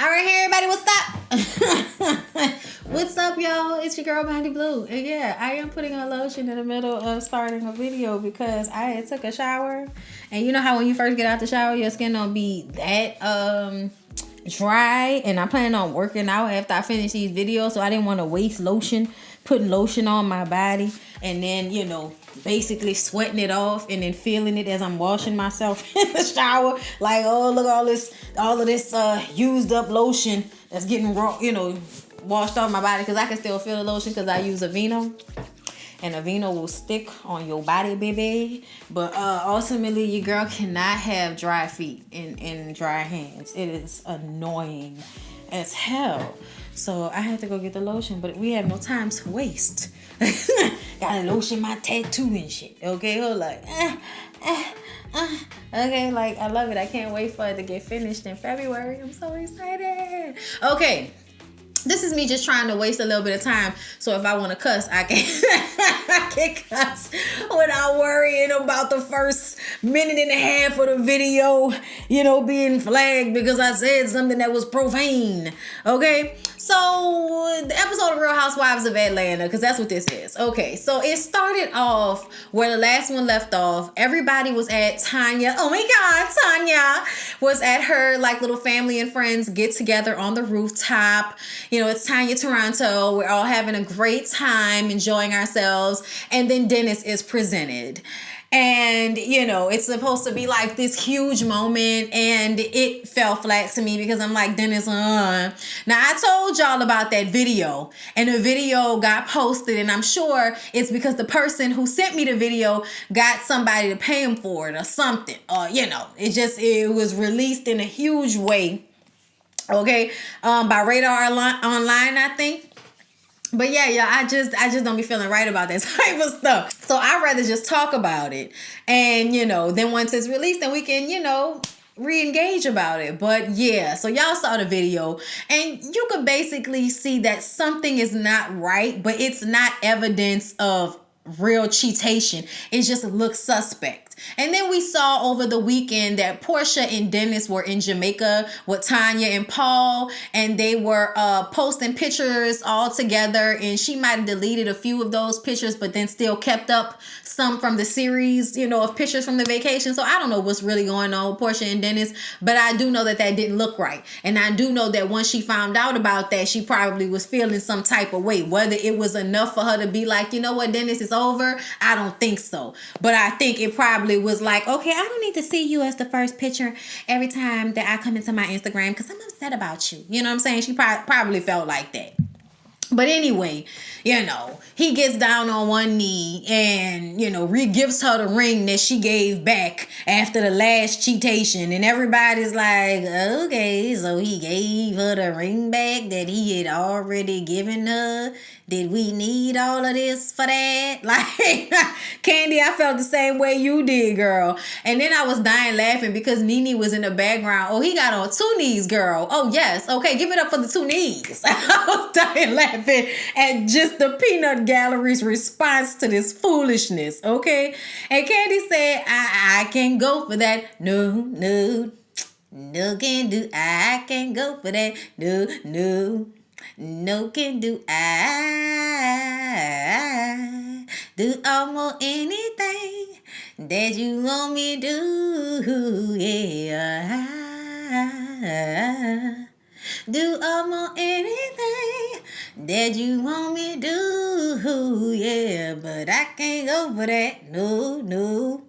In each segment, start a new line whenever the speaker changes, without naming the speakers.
All right, hey everybody, what's up? What's up, y'all? It's your girl, Bondy Blue. And yeah, I am putting on lotion in the middle of starting a video because I took a shower. And you know how when you first get out the shower, your skin don't be that dry. And I plan on working out after I finish these videos, so I didn't want to waste lotion, putting lotion on my body. And then, you know, basically sweating it off and then feeling it as I'm washing myself in the shower. Like, oh, look, all of this used up lotion that's getting raw, you know, washed off my body, because I can still feel the lotion because I use Aveeno. And Aveeno will stick on your body, baby. But ultimately, your girl cannot have dry feet and dry hands. It is annoying as hell. So I had to go get the lotion, but we have no time to waste. Gotta lotion my tattoo and shit. Okay, hold like, okay, like I love it. I can't wait for it to get finished in February. I'm so excited. Okay. This is me just trying to waste a little bit of time. So if I want to cuss, I can, I can cuss without worrying about the first minute and a half of the video, you know, being flagged because I said something that was profane. Okay? So the episode of Real Housewives of Atlanta, because that's what this is. Okay, so it started off where the last one left off. Everybody was at Tanya. Oh my God, Tanya was at her like little family and friends get together on the rooftop. You know, it's Tanya Toronto. We're all having a great time, enjoying ourselves. And then Dennis is presented. And, you know, it's supposed to be like this huge moment, and it fell flat to me because I'm like, Dennis, Now, I told y'all about that video, and the video got posted, and I'm sure it's because the person who sent me the video got somebody to pay him for it or something. You know, it was released in a huge way. Okay, by Radar Online, I think. But yeah, I just don't be feeling right about that type of stuff. So I'd rather just talk about it. And, you know, then once it's released, then we can, you know, re-engage about it. But yeah, so y'all saw the video, and you could basically see that something is not right, but it's not evidence of real cheatation. It just looks suspect. And then we saw over the weekend that Portia and Dennis were in Jamaica with Tanya and Paul, and they were posting pictures all together, and she might have deleted a few of those pictures, but then still kept up some from the series, you know, of pictures from the vacation. So I don't know what's really going on with Portia and Dennis, but I do know that didn't look right. And I do know that once she found out about that, she probably was feeling some type of way. Whether it was enough for her to be like, you know what, Dennis, is over, I don't think so. But I think it probably was like, okay, I don't need to see you as the first picture every time that I come into my Instagram because I'm upset about you. You know what I'm saying? She probably felt like that. But anyway, you know, he gets down on one knee and, you know, gives her the ring that she gave back after the last cheatation. And everybody's like, okay, so he gave her the ring back that he had already given her. Did we need all of this for that? Like, Candy, I felt the same way you did, girl. And then I was dying laughing because Nene was in the background. Oh, he got on 2 knees, girl. Oh, yes. Okay, give it up for the 2 knees. I was dying laughing at just the peanut gallery's response to this foolishness, okay? And Candy said, I can't go for that. No, can do. I can't go for that. No can do. I do almost anything that you want me to do. Yeah, I do almost anything that you want me to do. Yeah, but I can't go for that. No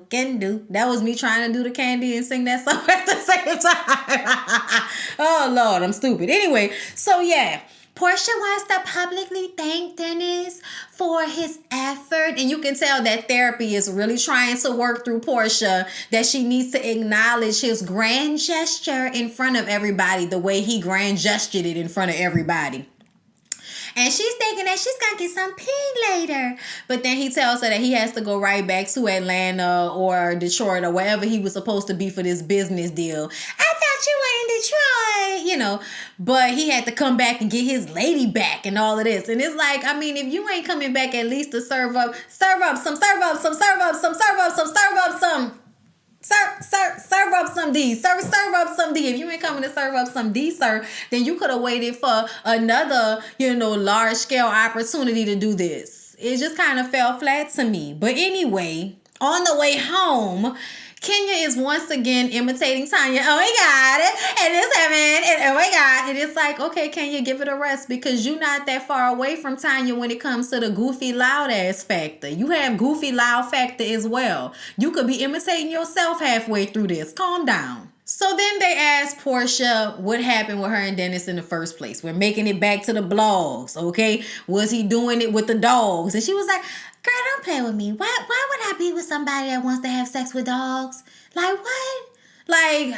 can do. That was me trying to do the Candy and sing that song at the same time. Oh, Lord, I'm stupid. Anyway, so yeah. Portia wants to publicly thank Dennis for his effort. And you can tell that therapy is really trying to work through Portia, that she needs to acknowledge his grand gesture in front of everybody the way he grand gestured it in front of everybody. And she's thinking that she's going to get some pig later. But then he tells her that he has to go right back to Atlanta or Detroit or wherever he was supposed to be for this business deal. I thought you were in Detroit, you know. But he had to come back and get his lady back and all of this. And it's like, I mean, if you ain't coming back at least to serve up some Serve up some D. Serve up some D. If you ain't coming to serve up some D, sir, then you could have waited for another, large scale opportunity to do this. It just kind of fell flat to me. But anyway, on the way home, Kenya is once again imitating Tanya. Oh my God, and it's happening, and oh my God. And it's like, okay, Kenya, give it a rest because you're not that far away from Tanya when it comes to the goofy loud ass factor. You have goofy loud factor as well. You could be imitating yourself halfway through this. Calm down. So then they asked Portia what happened with her and Dennis in the first place. We're making it back to the blogs, okay? Was he doing it with the dogs? And she was like, girl, don't play with me. Why would I be with somebody that wants to have sex with dogs? Like, what? Like,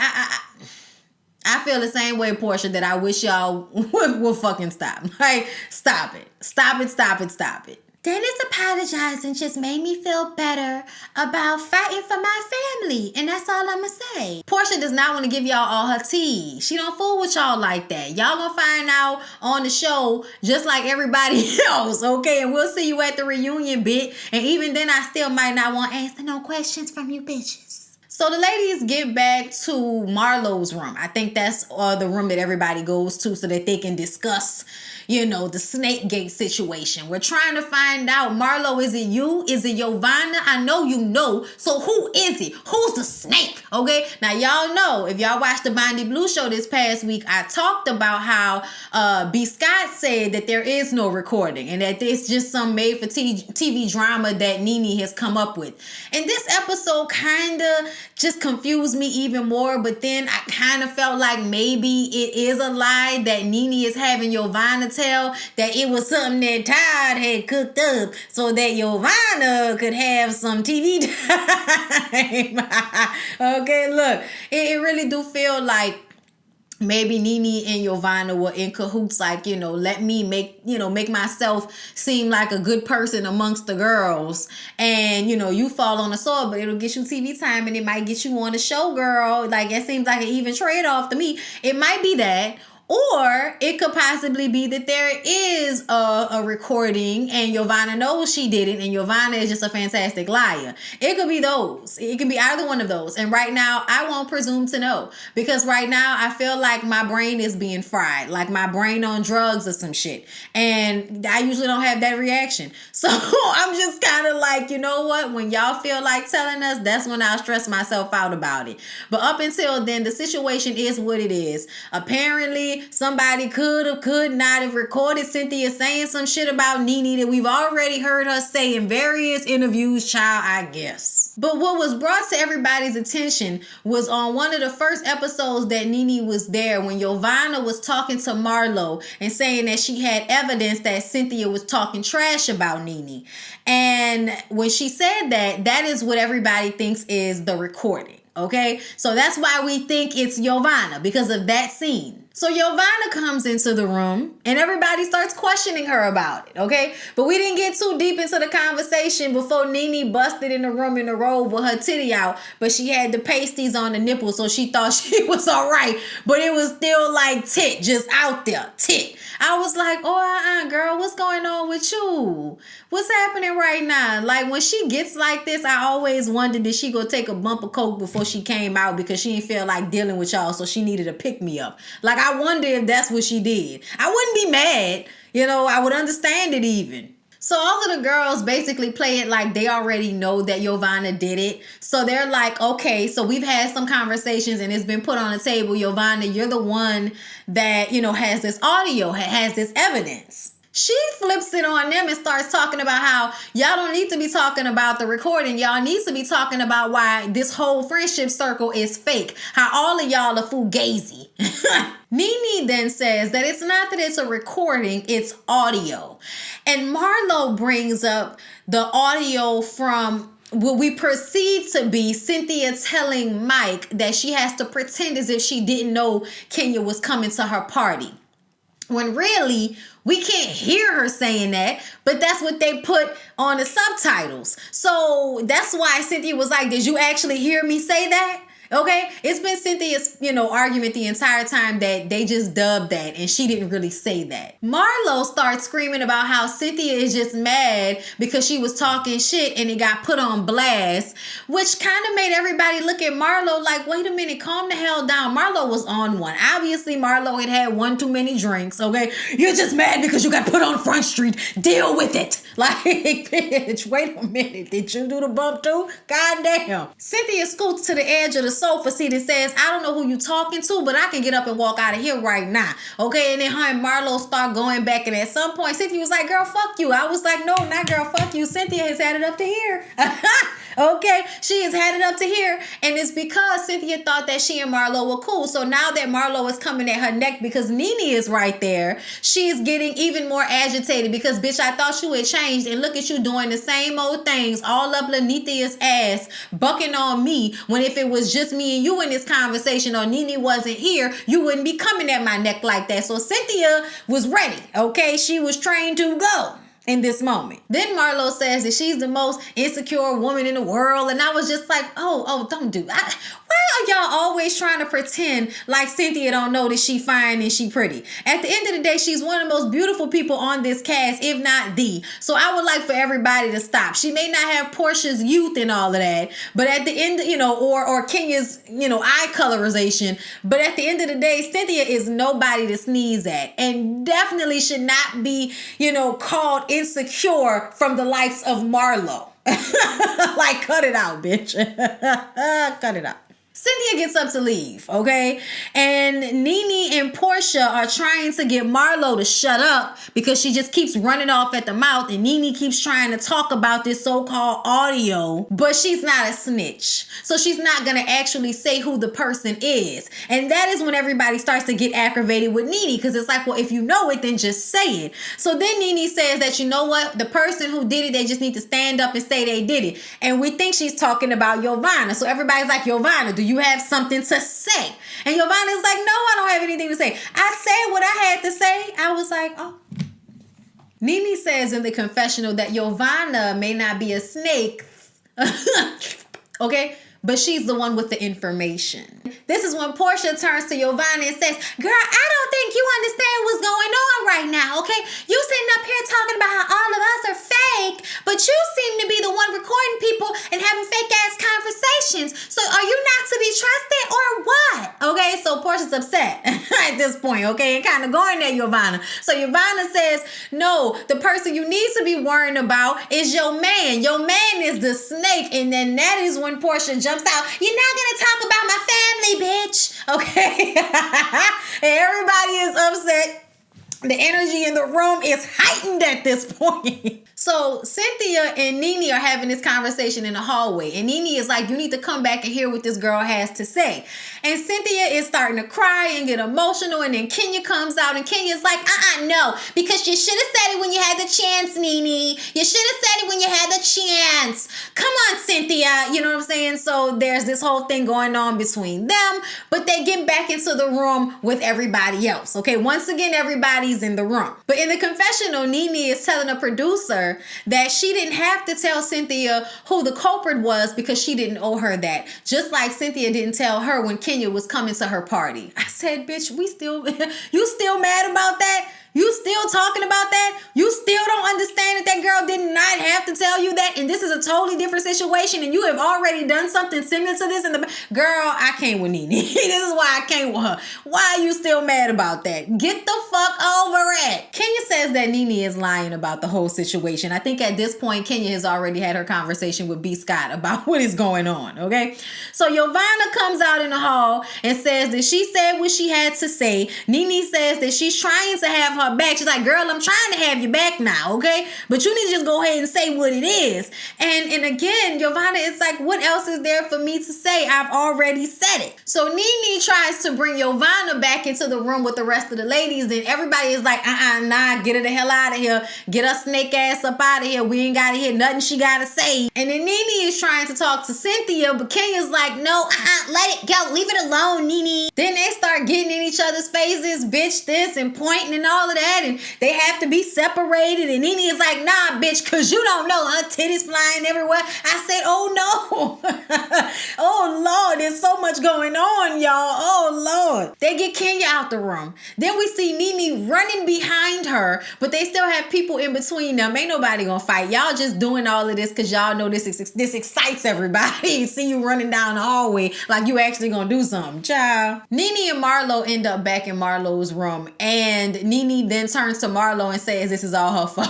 I feel the same way, Portia, that I wish y'all would fucking stop. Like, stop it. Stop it, stop it, stop it. Dennis apologizing just made me feel better about fighting for my family. And that's all I'm going to say. Portia does not want to give y'all all her tea. She don't fool with y'all like that. Y'all going to find out on the show just like everybody else, okay? And we'll see you at the reunion bit. And even then, I still might not want to answer no questions from you bitches. So the ladies get back to Marlo's room. I think that's the room that everybody goes to so that they can discuss, the snake gate situation. We're trying to find out, Marlo, is it you? Is it Giovanna? I know you know. So who is it? Who's the snake? Okay. Now, y'all know, if y'all watched the Bondy Blue show this past week, I talked about how B. Scott said that there is no recording and that it's just some made for TV drama that Nene has come up with. And this episode kind of just confused me even more. But then I kind of felt like maybe it is a lie that Nene is having Giovanna tell, that it was something that Todd had cooked up so that Giovanna could have some TV time. Okay, look, it really do feel like maybe Nene and Giovanna were in cahoots, like, let me make myself seem like a good person amongst the girls. And, you fall on the sword, but it'll get you TV time and it might get you on the show, girl. Like, it seems like an even trade-off to me. It might be that. Or it could possibly be that there is a recording and Giovanna knows she did it and Giovanna is just a fantastic liar. It could be those. It could be either one of those. And right now, I won't presume to know. Because right now, I feel like my brain is being fried. Like my brain on drugs or some shit. And I usually don't have that reaction. So I'm just kind of like, you know what? When y'all feel like telling us, that's when I'll stress myself out about it. But up until then, the situation is what it is. Apparently, somebody could not have recorded Cynthia saying some shit about Nene that we've already heard her say in various interviews, child, I guess. But what was brought to everybody's attention was on one of the first episodes that Nene was there when Giovanna was talking to Marlo and saying that she had evidence that Cynthia was talking trash about Nene. And when she said that, that is what everybody thinks is the recording. Okay, so that's why we think it's Giovanna, because of that scene. So Giovanna comes into the room and everybody starts questioning her about it, okay? But we didn't get too deep into the conversation before Nene busted in the room in the robe with her titty out, but she had the pasties on the nipples, so she thought she was all right, but it was still like tit, just out there, tit. I was like, girl, what's going on with you? What's happening right now? Like, when she gets like this, I always wondered, did she go take a bump of coke before she came out because she didn't feel like dealing with y'all, so she needed a pick-me-up? Like, I wonder if that's what she did. I wouldn't be mad. I would understand it even. So all of the girls basically play it like they already know that Giovanna did it. So they're like, okay, so we've had some conversations and it's been put on the table. Giovanna, you're the one that, has this audio, has this evidence. She flips it on them and starts talking about how y'all don't need to be talking about the recording. Y'all need to be talking about why this whole friendship circle is fake. How all of y'all are fugazi. Nene then says that it's not that it's a recording, it's audio. And Marlo brings up the audio from what we perceive to be Cynthia telling Mike that she has to pretend as if she didn't know Kenya was coming to her party. When really, we can't hear her saying that, but that's what they put on the subtitles. So that's why Cynthia was like, did you actually hear me say that? Okay, it's been Cynthia's, argument the entire time that they just dubbed that and she didn't really say that. Marlo starts screaming about how Cynthia is just mad because she was talking shit and it got put on blast, which kind of made everybody look at Marlo like, wait a minute, calm the hell down. Marlo was on one. Obviously, Marlo had one too many drinks, okay? You're just mad because you got put on Front Street. Deal with it. Like, bitch, wait a minute. Did you do the bump too? God damn. Cynthia scoots to the edge of the sofa seat and says, I don't know who you talking to, but I can get up and walk out of here right now. Okay, and then her and Marlo start going back, and at some point, Cynthia was like, girl, fuck you. I was like, no, not girl, fuck you. Cynthia has had it up to here. Okay, she has had it up to here, and it's because Cynthia thought that she and Marlo were cool. So now that Marlo is coming at her neck because Nene is right there, she's getting even more agitated because, bitch, I thought you had changed, and look at you doing the same old things all up Lenithia's ass, bucking on me, when if it was just me and you in this conversation or Nene wasn't here, you wouldn't be coming at my neck like that. So Cynthia was ready, okay? She was trained to go in this moment. Then Marlo says that she's the most insecure woman in the world. And I was just like, oh, don't do that. Why are y'all always trying to pretend like Cynthia don't know that she fine and she pretty? At the end of the day, she's one of the most beautiful people on this cast, if not the. So I would like for everybody to stop. She may not have Portia's youth and all of that, but at the end, or Kenya's, eye colorization. But at the end of the day, Cynthia is nobody to sneeze at and definitely should not be, called insecure from the likes of Marlo. Like, cut it out, bitch. Cut it out. Cynthia gets up to leave, okay? And Nene and Portia are trying to get Marlo to shut up because she just keeps running off at the mouth, and Nene keeps trying to talk about this so-called audio, but she's not a snitch. So she's not going to actually say who the person is. And that is when everybody starts to get aggravated with Nene because it's like, well, if you know it, then just say it. So then Nene says that, you know what? The person who did it, they just need to stand up and say they did it. And we think she's talking about Giovanna. So everybody's like, Giovanna, do you have something to say? And Giovanna's like, no, I don't have anything to say. I said what I had to say. I was like, oh. Nene says in the confessional that Giovanna may not be a snake, okay, but she's the one with the information. This is when Portia turns to Giovanna and says, girl, I don't think you understand what's going on right now, okay? You sitting up here talking about how all of us are fake, but you seem to be the one recording people and having fake-ass conversations. So are you not to be trusted or what? Okay, so Portia's upset at this point, okay, and kind of going at Giovanna. So Giovanna says, no, the person you need to be worrying about is your man. Your man is the snake. And then that is when Portia jumps out. You're not going to talk about my family, bitch. Okay. And everybody is upset. The energy in the room is heightened at this point. So Cynthia and Nene are having this conversation in the hallway. And Nene is like, you need to come back and hear what this girl has to say. And Cynthia is starting to cry and get emotional. And then Kenya comes out and Kenya's like, no. Because you should have said it when you had the chance, Nene. You should have said it when you had the chance. Come on, Cynthia. You know what I'm saying? So there's this whole thing going on between them. But they get back into the room with everybody else. Okay, once again, everybody's in the room. But in the confessional, Nene is telling a producer that she didn't have to tell Cynthia who the culprit was because she didn't owe her that. Just like Cynthia didn't tell her when Kenya was coming to her party. I said, bitch, you still mad about that? You still talking about that? You still don't understand that girl did not have to tell you that? And this is a totally different situation and you have already done something similar to this in the girl, I can't with Nene. This is why I can't with her. Why are you still mad about that? Get the fuck over it. Kenya says that Nene is lying about the whole situation. I think at this point, Kenya has already had her conversation with B. Scott about what is going on, okay? So Giovanna comes out in the hall and says that she said what she had to say. Nene says that she's trying to have her back. She's like, girl, I'm trying to have you back now, okay? But you need to just go ahead and say what it is. And again, Giovanna is like, what else is there for me to say? I've already said it. So Nene tries to bring Giovanna back into the room with the rest of the ladies, and everybody is like, nah, get her the hell out of here. Get her snake ass up out of here. We ain't gotta hear nothing she gotta say. And then Nene is trying to talk to Cynthia, but Kenya's like, no, let it go. Leave it alone, Nene. Then they start getting in each other's faces, bitch this and pointing and all of that, and they have to be separated. And Nene is like, nah, bitch, cause you don't know her titties flying everywhere. I said, oh no. Oh Lord, there's so much going on, y'all. Oh Lord. They get Kenya out the room. Then we see Nene running behind her, but they still have people in between them. Ain't nobody gonna fight. Y'all just doing all of this because y'all know this excites everybody. See you running down the hallway like you actually gonna do something. Child. Nene and Marlo end up back in Marlo's room, and Nene then turns to Marlo and says this is all her fault.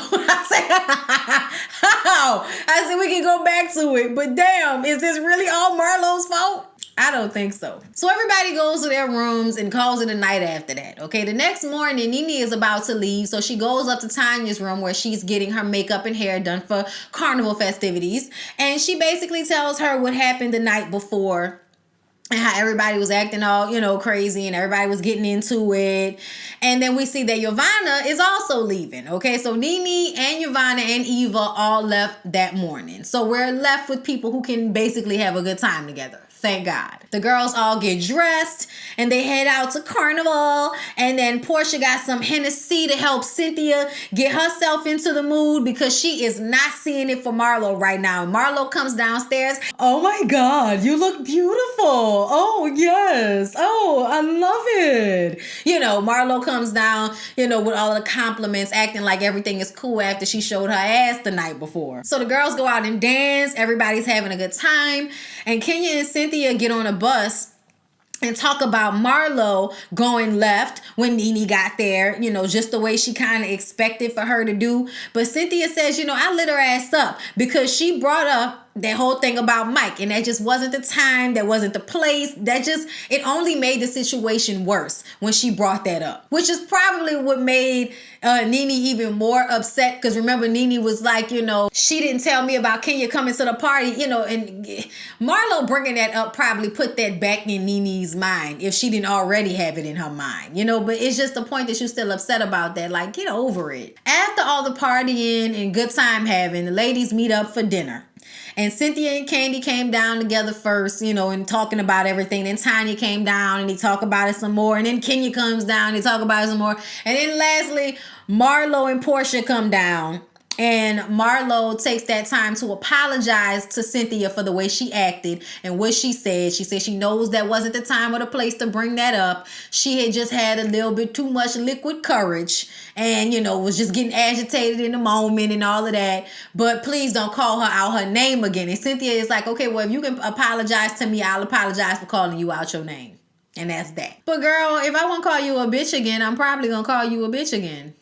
I said we can go back to it, but damn, is this really all Marlo's fault? I don't think so. So everybody goes to their rooms and calls it a night after that. Okay, the next morning, Nene is about to leave. So she goes up to Tanya's room where she's getting her makeup and hair done for carnival festivities. And she basically tells her what happened the night before and how everybody was acting all, crazy and everybody was getting into it. And then we see that Yovana is also leaving. Okay, so Nene and Yovana and Eva all left that morning. So we're left with people who can basically have a good time together. Thank God. The girls all get dressed and they head out to Carnival. And then Portia got some Hennessy to help Cynthia get herself into the mood because she is not seeing it for Marlo right now. And Marlo comes downstairs. Oh my God, you look beautiful. Oh yes. Oh, I love it. Marlo comes down, with all of the compliments, acting like everything is cool after she showed her ass the night before. So the girls go out and dance. Everybody's having a good time. And Kenya and Cynthia get on a bus and talk about Marlo going left when Nene got there, just the way she kind of expected for her to do. But Cynthia says, I lit her ass up because she brought up that whole thing about Mike, and that just wasn't the time, that wasn't the place. It only made the situation worse when she brought that up, which is probably what made Nene even more upset. Because remember, Nene was like, she didn't tell me about Kenya coming to the party, and Marlo bringing that up probably put that back in Nene's mind if she didn't already have it in her mind, but it's just the point that you're still upset about that. Like, get over it. After all the partying and good time having, the ladies meet up for dinner. And Cynthia and Candy came down together first, and talking about everything. Then Tanya came down and they talk about it some more. And then Kenya comes down and they talk about it some more. And then lastly, Marlo and Portia come down. And Marlo takes that time to apologize to Cynthia for the way she acted and what she said. She said she knows that wasn't the time or the place to bring that up. She had just had a little bit too much liquid courage and, was just getting agitated in the moment and all of that. But please don't call her out her name again. And Cynthia is like, okay, well, if you can apologize to me, I'll apologize for calling you out your name. And that's that. But girl, if I want to call you a bitch again, I'm probably going to call you a bitch again.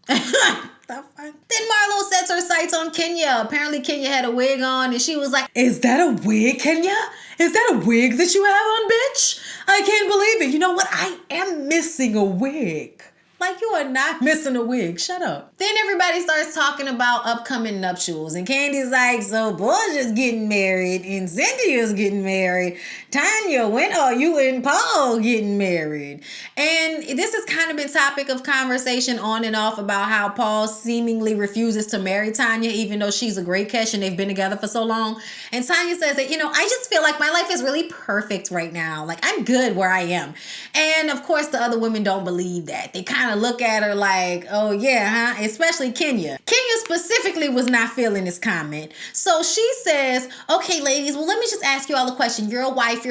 Then Marlo sets her sights on Kenya. Apparently Kenya had a wig on and she was like, is that a wig, Kenya? Is that a wig that you have on, bitch? I can't believe it. You know what? I am missing a wig. Like, you are not missing a wig. Shut up. Then everybody starts talking about upcoming nuptials. And Candy's like, so Portia's getting married and Cynthia's getting married. Tanya, when are you and Paul getting married? And this has kind of been topic of conversation on and off about how Paul seemingly refuses to marry Tanya, even though she's a great catch and they've been together for so long. And Tanya says that, I just feel like my life is really perfect right now. Like, I'm good where I am. And of course, the other women don't believe that. They kind of look at her like, oh yeah, huh? Especially Kenya. Kenya specifically was not feeling this comment. So she says, okay, ladies, well, let me just ask you all a question. You're a wife,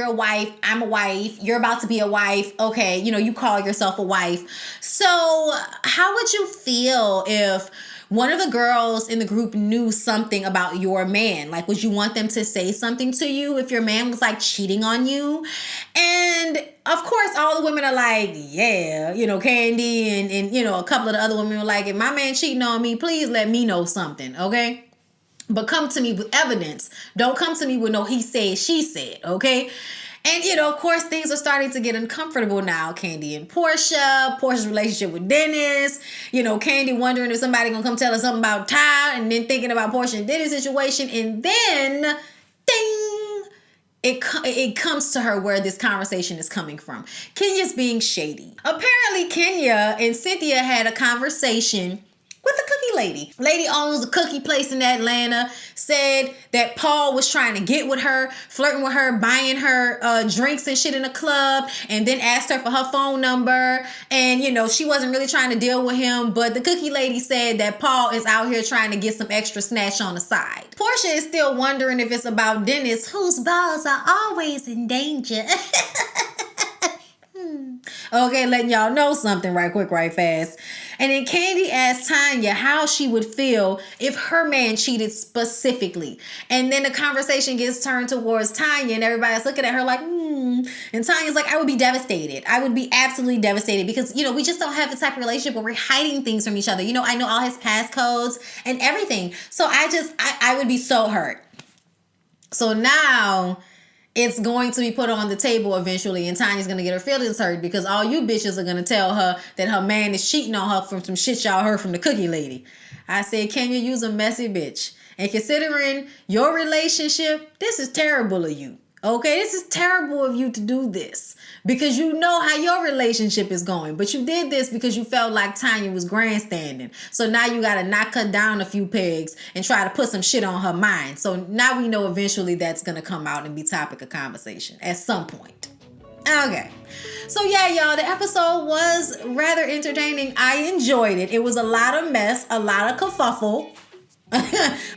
I'm a wife, you're about to be a wife. Okay, you call yourself a wife. So how would you feel if one of the girls in the group knew something about your man? Like, would you want them to say something to you if your man was like cheating on you? And of course, all the women are like, yeah, Candy and a couple of the other women were like, if my man cheating on me, please let me know something, okay? But come to me with evidence. Don't come to me with no he said, she said, okay? And, of course, things are starting to get uncomfortable now. Candy and Portia's relationship with Dennis, Candy wondering if somebody gonna come tell her something about Ty, and then thinking about Portia and Dennis' situation, and then, ding, it comes to her where this conversation is coming from. Kenya's being shady. Apparently, Kenya and Cynthia had a conversation with the cookie lady. Lady owns a cookie place in Atlanta, said that Paul was trying to get with her, flirting with her, buying her drinks and shit in the club, and then asked her for her phone number. And, you know, she wasn't really trying to deal with him, but the cookie lady said that Paul is out here trying to get some extra snatch on the side. Portia is still wondering if it's about Dennis, whose balls are always in danger. Okay, letting y'all know something right quick, right fast. And then Candy asked Tanya how she would feel if her man cheated specifically. And then the conversation gets turned towards Tanya and everybody's looking at her like, And Tanya's like, I would be devastated. I would be absolutely devastated because, you know, we just don't have the type of relationship where we're hiding things from each other. You know, I know all his passcodes and everything. So I would be so hurt. So now it's going to be put on the table eventually, and Tanya's going to get her feelings hurt because all you bitches are going to tell her that her man is cheating on her from some shit y'all heard from the cookie lady. I said, can you use a messy bitch? And considering your relationship, this is terrible of you. Okay, this is terrible of you to do this because you know how your relationship is going. But you did this because you felt like Tanya was grandstanding. So now you got to knock her down a few pegs and try to put some shit on her mind. So now we know eventually that's going to come out and be topic of conversation at some point. Okay. So yeah, y'all, the episode was rather entertaining. I enjoyed it. It was a lot of mess, a lot of kerfuffle.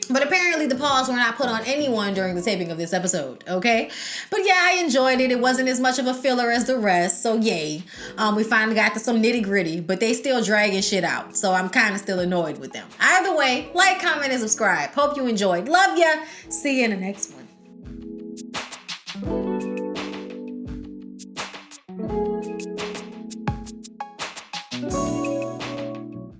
But apparently the paws were not put on anyone during the taping of this episode, okay? But yeah, I enjoyed it. It wasn't as much of a filler as the rest, so yay. We finally got to some nitty gritty, but they still dragging shit out, so I'm kind of still annoyed with them. Either way, like, comment, and subscribe. Hope you enjoyed. Love ya. See you in the next one.